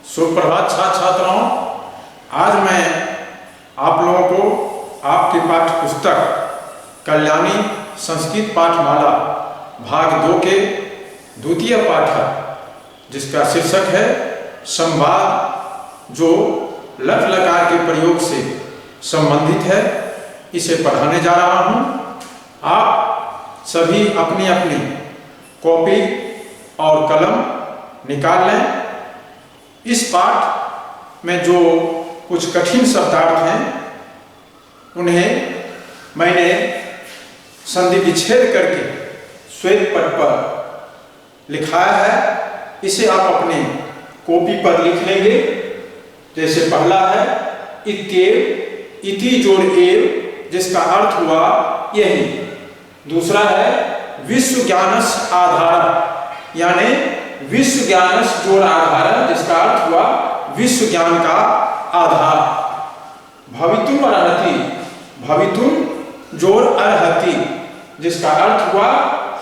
सुप्रभात छात्राओं। आज मैं आप लोगों को आपकी पाठ्य पुस्तक कल्याणी संस्कृत पाठमाला भाग 2 के द्वितीय पाठ है, जिसका शीर्षक है संवाद, जो लट लकार के प्रयोग से संबंधित है। इसे पढ़ाने जा रहा हूँ। आप सभी अपनी अपनी कॉपी और कलम निकाल लें। इस पाठ में जो कुछ कठिन शब्दार्थ हैं, उन्हें मैंने संधि विच्छेद करके श्वेत पट पर लिखाया है। इसे आप अपने कॉपी पर लिख लेंगे। जैसे पहला है इत्येव, इति जोड़ एव, जिसका अर्थ हुआ यही। दूसरा है विश्व ज्ञानस आधार, यानी विश्व ज्ञानस जोड़ आधार, जिसका अर्थ हुआ विश्व ज्ञान का आधार। भवितुम अर्हति, भवितुम जोड़ अर्हति, जिसका अर्थ हुआ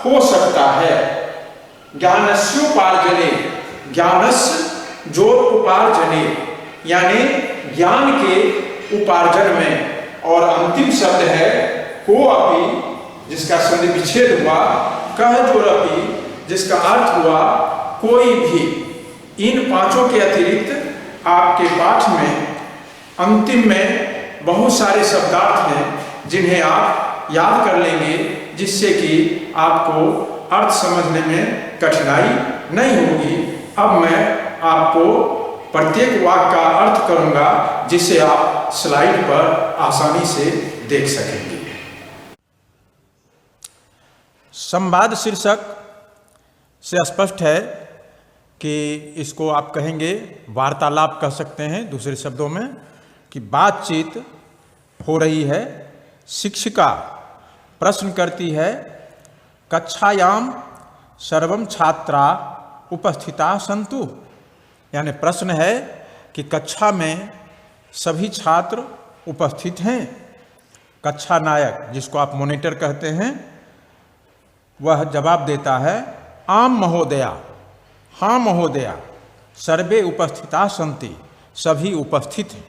हो सकता है। ज्ञानस्योपार्जने, ज्ञानस्य जोड़ उपार्जने, यानी ज्ञान के उपार्जन में। और अंतिम शब्द है को अपि, जिसका संधि विच्छेद हुआ कह जोड़ अपि, जिसका अर्थ हुआ कोई भी। इन पांचों के अतिरिक्त आपके पाठ में अंतिम में बहुत सारे शब्दार्थ हैं, जिन्हें आप याद कर लेंगे, जिससे कि आपको अर्थ समझने में कठिनाई नहीं होगी। अब मैं आपको प्रत्येक वाक्य का अर्थ करूंगा, जिसे आप स्लाइड पर आसानी से देख सकेंगे। संवाद शीर्षक से स्पष्ट है कि इसको आप कहेंगे वार्तालाप कह सकते हैं। दूसरे शब्दों में कि बातचीत हो रही है। शिक्षिका प्रश्न करती है, कक्षायाम सर्वम छात्रा उपस्थिता सन्तु, यानी प्रश्न है कि कक्षा में सभी छात्र उपस्थित हैं। कक्षा नायक, जिसको आप मॉनिटर कहते हैं, वह जवाब देता है आम महोदया, हाँ महोदया, सर्वे उपस्थिता सन्ति, सभी उपस्थित हैं।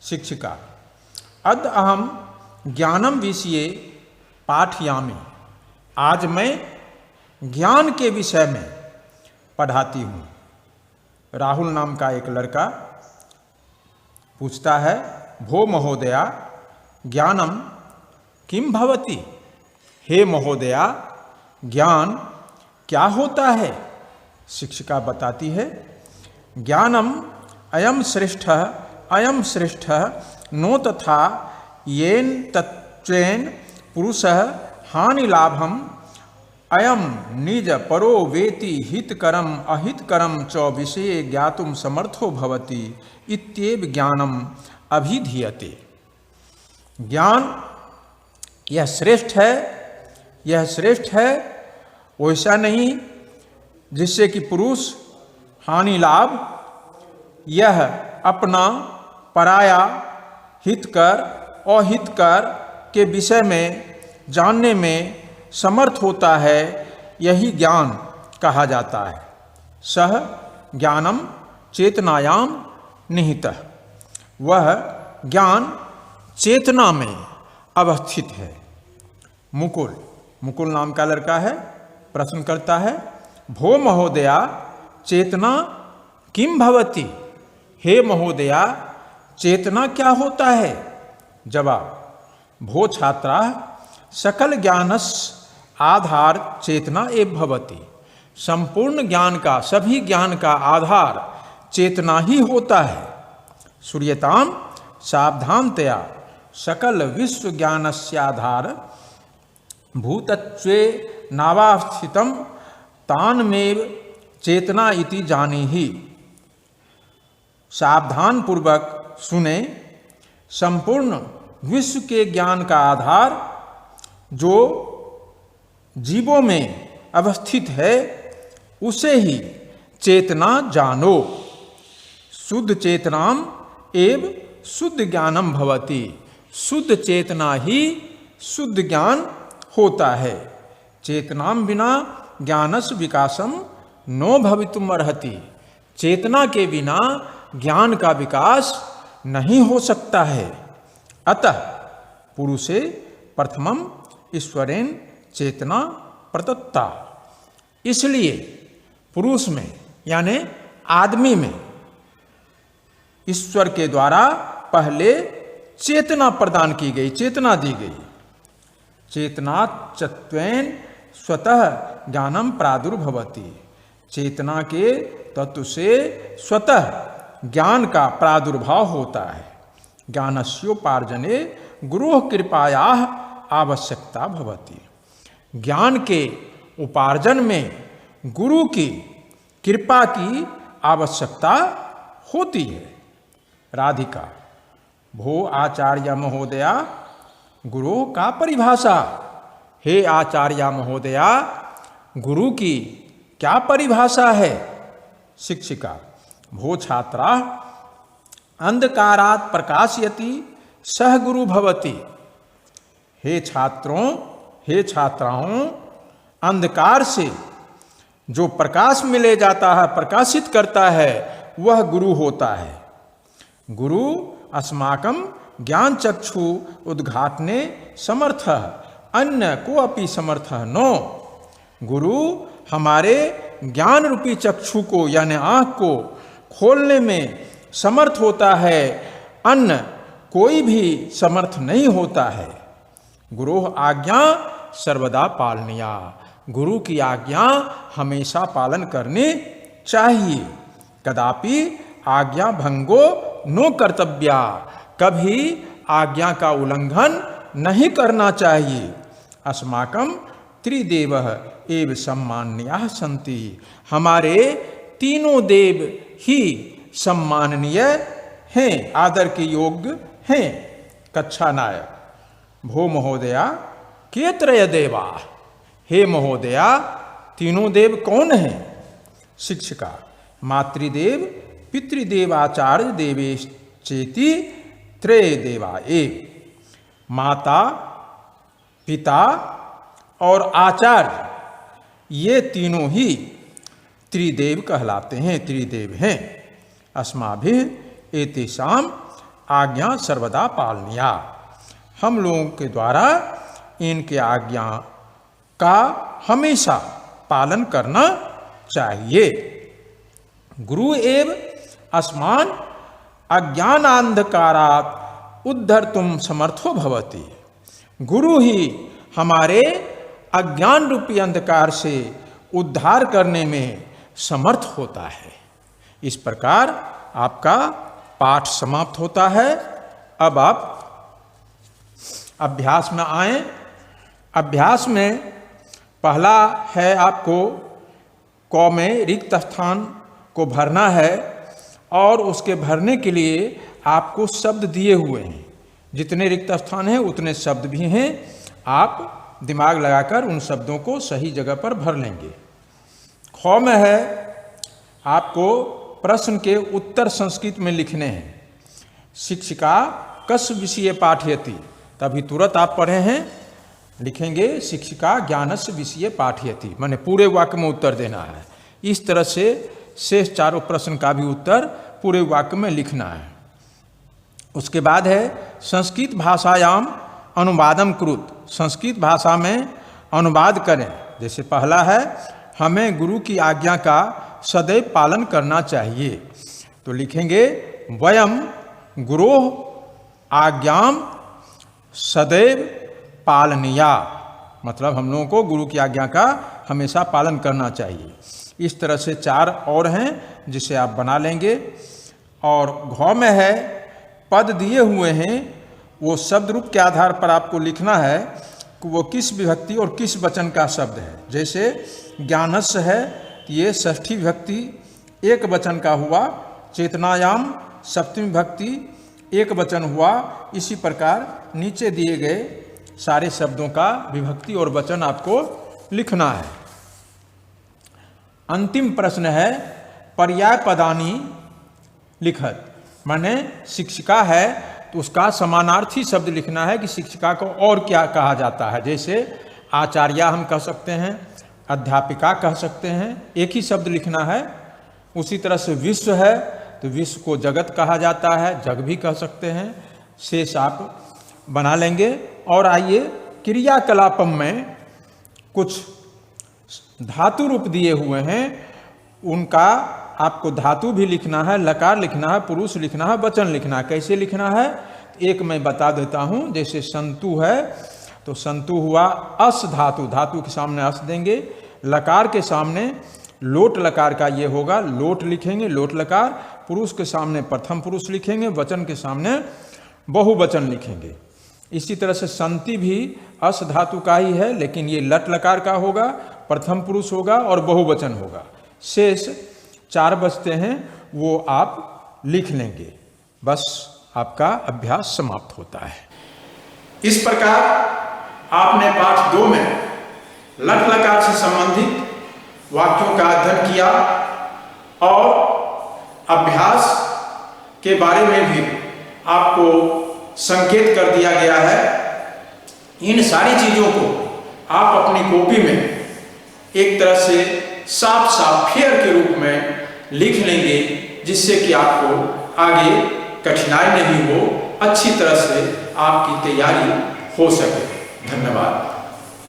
शिक्षिका अद्य अहम ज्ञानम विषये पाठयामि, आज मैं ज्ञान के विषय में पढ़ाती हूँ। राहुल नाम का एक लड़का पूछता है, भो महोदया ज्ञानम किम भवति, हे महोदया ज्ञान क्या होता है। शिक्षिका बताती है, ज्ञानम अयम श्रेष्ठ नो तथा येन तत्त्वेन पुरुषः हानि लाभम अयम निज परो वेति हितकरम अहितकरम च विषये ज्ञातुम समर्थो भवति इत्येव ज्ञानम अभिधीयते। ज्ञान यह श्रेष्ठ है, यह श्रेष्ठ है, वैसा नहीं जिससे कि पुरुष हानि लाभ, यह अपना पराया हितकर अहितकर के विषय में जानने में समर्थ होता है, यही ज्ञान कहा जाता है। सह ज्ञानम चेतनायाम निहितः, वह ज्ञान चेतना में अवस्थित है। मुकुल नाम का लड़का है, प्रश्न करता है, भो महोदया चेतना किम भवति, हे महोदया चेतना क्या होता है। जवाब, भो छात्रा सकल ज्ञानस आधार चेतना एव भवति, संपूर्ण ज्ञान का, सभी ज्ञान का आधार चेतना ही होता है। श्रूयताम सावधानतया सकल विश्व ज्ञानस्याधार भूतत्वे नावास्थितम तानमेव चेतना इति जानीहि। सावधान पूर्वक सुने, संपूर्ण विश्व के ज्ञान का आधार जो जीवों में अवस्थित है, उसे ही चेतना जानो। शुद्ध चेतनाम एव शुद्ध ज्ञानम भवति, शुद्ध चेतना ही शुद्ध ज्ञान होता है। चेतनाम बिना ज्ञानस विकासम नो भवितुम अर्हति, चेतना के बिना ज्ञान का विकास नहीं हो सकता है। अतः पुरुषे प्रथमम ईश्वरेण चेतना प्रदत्ता, इसलिए पुरुष में यानी आदमी में ईश्वर के द्वारा पहले चेतना प्रदान की गई, चेतना दी गई। चेतना चत्वेन स्वतः ज्ञानम प्रादुर्भवति, चेतना के तत्व से स्वतः ज्ञान का प्रादुर्भाव होता है। ज्ञानस्योपार्जने गुरु कृपाया आवश्यकता भवति, ज्ञान के उपार्जन में गुरु की कृपा की आवश्यकता होती है। राधिका भो आचार्य महोदया गुरु का परिभाषा, हे आचार्य महोदया गुरु की क्या परिभाषा है। शिक्षिका भो छात्रा अंधकारात् प्रकाशयति सह गुरु भवति, हे छात्रों हे छात्राओं अंधकार से जो प्रकाश मिले जाता है, प्रकाशित करता है, वह गुरु होता है। गुरु अस्माकं ज्ञान चक्षु उद्घाटने समर्थ, अन्य को अपि समर्थ नो, गुरु हमारे ज्ञान रूपी चक्षु को यानी आँख को खोलने में समर्थ होता है, अन्य कोई भी समर्थ नहीं होता है। गुरु आज्ञा सर्वदा पालनीया, गुरु की आज्ञा हमेशा पालन करनी चाहिए। कदापि आज्ञा भंगो नो कर्तव्या, कभी आज्ञा का उल्लंघन नहीं करना चाहिए। अस्माकं त्रिदेवः एव सम्माननीयाः सन्ति, हमारे तीनों देव ही सम्माननीय हैं, आदर के योग्य हैं। कक्षा नायक भो महोदया के त्रय देवा, हे महोदया तीनों देव कौन हैं। शिक्षिका मातृदेव पितृदेव आचार्य देवेश चेति त्रय देवा एव, माता पिता और आचार्य ये तीनों ही त्रिदेव कहलाते हैं, त्रिदेव हैं। अस्माभिः एतेषाम् आज्ञा सर्वदा पालनीया, हम लोगों के द्वारा इनके आज्ञा का हमेशा पालन करना चाहिए। गुरु एव अस्मान अज्ञानांधकारात् उद्धर्तुम समर्थो भवति, गुरु ही हमारे अज्ञान रूपी अंधकार से उद्धार करने में समर्थ होता है। इस प्रकार आपका पाठ समाप्त होता है। अब आप अभ्यास में आए। अभ्यास में पहला है आपको क में रिक्त स्थान को भरना है और उसके भरने के लिए आपको शब्द दिए हुए हैं। जितने रिक्त स्थान हैं उतने शब्द भी हैं, आप दिमाग लगाकर उन शब्दों को सही जगह पर भर लेंगे। ख में है आपको प्रश्न के उत्तर संस्कृत में लिखने हैं। शिक्षिका कस्य विषये पाठयति, तभी तुरंत आप पढ़े हैं, लिखेंगे शिक्षिका ज्ञानस्य विषये पाठयति, माने पूरे वाक्य में उत्तर देना है। इस तरह से शेष चारों प्रश्न का भी उत्तर पूरे वाक्य में लिखना है। उसके बाद है संस्कृत भाषायाम अनुवादम कुरुत, संस्कृत भाषा में अनुवाद करें। जैसे पहला है हमें गुरु की आज्ञा का सदैव पालन करना चाहिए, तो लिखेंगे वयम गुरोः आज्ञाम सदैव पालनीया, मतलब हम लोगों को गुरु की आज्ञा का हमेशा पालन करना चाहिए। इस तरह से चार और हैं जिसे आप बना लेंगे। और घ में है पद दिए हुए हैं, वो शब्द रूप के आधार पर आपको लिखना है कि वो किस विभक्ति और किस वचन का शब्द है। जैसे ज्ञानस्य है, ये षष्ठी विभक्ति एक वचन का हुआ, चेतनायाम सप्तमी विभक्ति एक वचन हुआ। इसी प्रकार नीचे दिए गए सारे शब्दों का विभक्ति और वचन आपको लिखना है। अंतिम प्रश्न है पर्याय पदानी लिखत, माने शिक्षिका है तो उसका समानार्थी शब्द लिखना है कि शिक्षिका को और क्या कहा जाता है। जैसे आचार्य हम कह सकते हैं, अध्यापिका कह सकते हैं, एक ही शब्द लिखना है। उसी तरह से विश्व है तो विश्व को जगत कहा जाता है, जग भी कह सकते हैं। शेष आप बना लेंगे। और आइए क्रियाकलापम में कुछ धातु रूप दिए हुए हैं, उनका आपको धातु भी लिखना है, लकार लिखना है, पुरुष लिखना है, वचन लिखना है। कैसे लिखना है एक मैं बता देता हूं। जैसे संतु है तो संतु हुआ अस धातु, धातु के सामने अस देंगे। लकार के सामने लोट लकार का ये होगा, लोट लिखेंगे, लोट लकार। पुरुष के सामने प्रथम पुरुष लिखेंगे, वचन के सामने बहुवचन लिखेंगे। इसी तरह से संति भी अस धातु का ही है, लेकिन ये लट लकार का होगा, प्रथम पुरुष होगा और बहुवचन होगा। शेष 4 बचते हैं, वो आप लिख लेंगे। बस आपका अभ्यास समाप्त होता है। इस प्रकार आपने पाठ 2 में लट लकार से संबंधित वाक्यों का अध्ययन किया और अभ्यास के बारे में भी आपको संकेत कर दिया गया है। इन सारी चीजों को आप अपनी कॉपी में एक तरह से साफ साफ फेयर के रूप में लिख लेंगे, जिससे कि आपको आगे कठिनाई नहीं हो, अच्छी तरह से आपकी तैयारी हो सके। धन्यवाद।